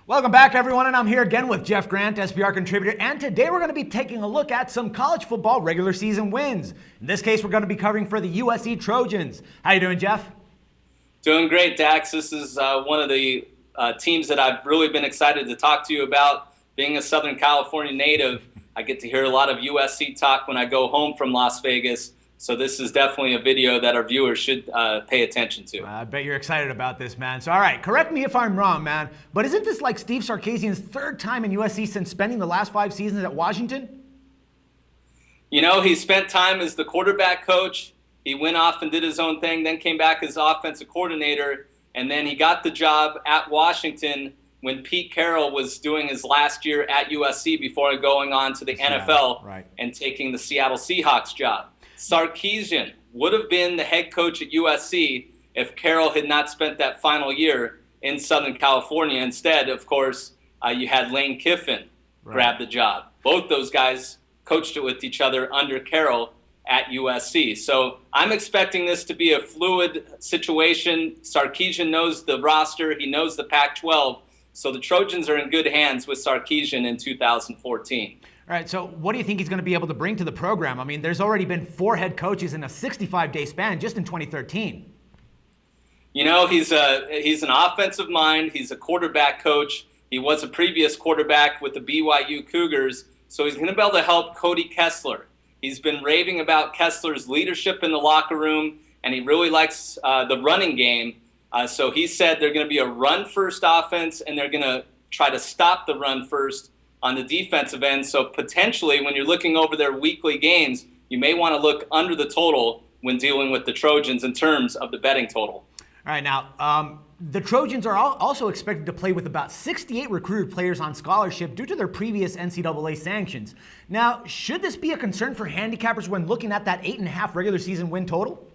Welcome back, everyone, and I'm here again with Jeff Grant, SBR contributor, and today we're going to be taking a look at some college football regular season wins. In this case, we're going to be covering for the USC Trojans. How you doing, Jeff? Doing great, Dax. This is one of the teams that I've really been excited to talk to you about. Being a Southern California native, I get to hear a lot of USC talk when I go home from Las Vegas. So this is definitely a video that our viewers should pay attention to. I bet you're excited about this, man. So, all right, correct me if I'm wrong, man, but isn't this like Steve Sarkisian's third time in USC since spending the last 5 seasons at Washington? You know, he spent time as the quarterback coach. He went off and did his own thing, then came back as offensive coordinator, and then he got the job at Washington when Pete Carroll was doing his last year at USC before going on to the NFL and taking the Seattle Seahawks job. Sarkisian would have been the head coach at USC if Carroll had not spent that final year in Southern California. Instead, of course, you had Lane Kiffin grab the job. Both those guys coached it with each other under Carroll at USC. So I'm expecting this to be a fluid situation. Sarkisian knows the roster. He knows the Pac-12. So the Trojans are in good hands with Sarkisian in 2014. All right, so what do you think he's going to be able to bring to the program? I mean, there's already been 4 head coaches in a 65-day span just in 2013. You know, he's an offensive mind. He's a quarterback coach. He was a previous quarterback with the BYU Cougars, so he's going to be able to help Cody Kessler. He's been raving about Kessler's leadership in the locker room, and he really likes the running game. So he said they're going to be a run-first offense, and they're going to try to stop the run first on the defensive end. So potentially when you're looking over their weekly games, you may want to look under the total when dealing with the Trojans in terms of the betting total. All right, now, the Trojans are also expected to play with about 68 recruited players on scholarship due to their previous NCAA sanctions. Now, should this be a concern for handicappers when looking at that 8.5 regular season win total?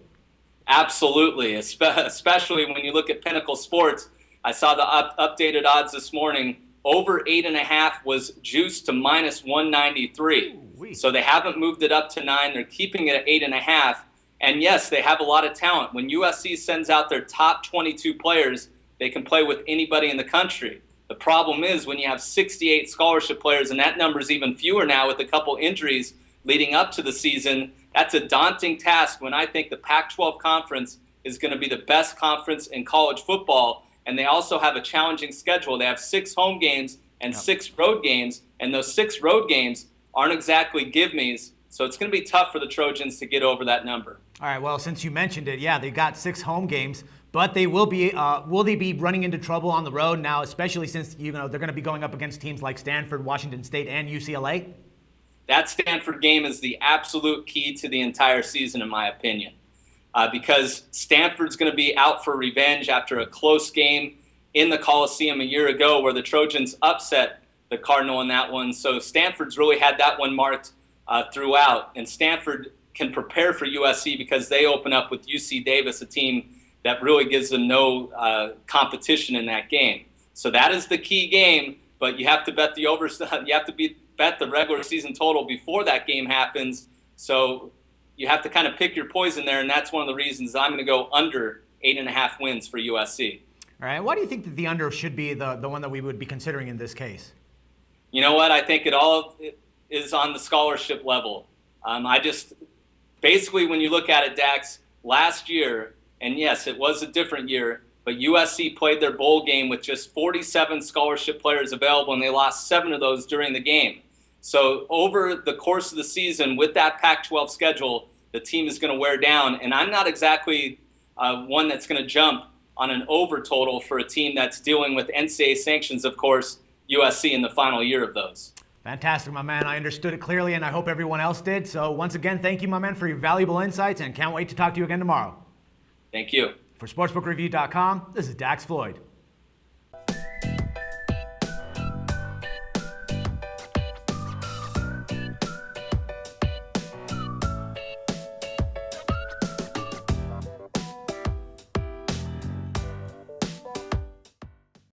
Absolutely, especially when you look at Pinnacle Sports. I saw the updated odds this morning. Over 8.5 was juiced to minus 193. Ooh-wee. So they haven't moved it up to 9. They're keeping it at 8.5. And yes, they have a lot of talent. When USC sends out their top 22 players, they can play with anybody in the country. The problem is when you have 68 scholarship players, and that number is even fewer now with a couple injuries leading up to the season, that's a daunting task when I think the Pac-12 conference is going to be the best conference in college football. And they also have a challenging schedule. They have 6 home games and 6 road games, and those 6 road games aren't exactly give-me's. So it's going to be tough for the Trojans to get over that number. All right, well, since you mentioned it, yeah, they got 6 home games, but they will they be running into trouble on the road now, especially since they're going to be going up against teams like Stanford, Washington State, and UCLA? That Stanford game is the absolute key to the entire season, in my opinion. Because Stanford's going to be out for revenge after a close game in the Coliseum a year ago where the Trojans upset the Cardinal in that one. So Stanford's really had that one marked throughout. And Stanford can prepare for USC because they open up with UC Davis, a team that really gives them no competition in that game. So that is the key game, but you have to bet the bet the regular season total before that game happens. So you have to kind of pick your poison there, and that's one of the reasons I'm going to go under 8.5 wins for USC. All right. Why do you think that the under should be the one that we would be considering in this case? You know what? I think it all is on the scholarship level. Basically, when you look at it, Dax, last year, and yes, it was a different year, but USC played their bowl game with just 47 scholarship players available, and they lost 7 of those during the game. So over the course of the season, with that Pac-12 schedule, the team is going to wear down. And I'm not exactly one that's going to jump on an over total for a team that's dealing with NCAA sanctions, of course, USC in the final year of those. Fantastic, my man. I understood it clearly, and I hope everyone else did. So once again, thank you, my man, for your valuable insights, and can't wait to talk to you again tomorrow. Thank you. For SportsbookReview.com, this is Dax Floyd.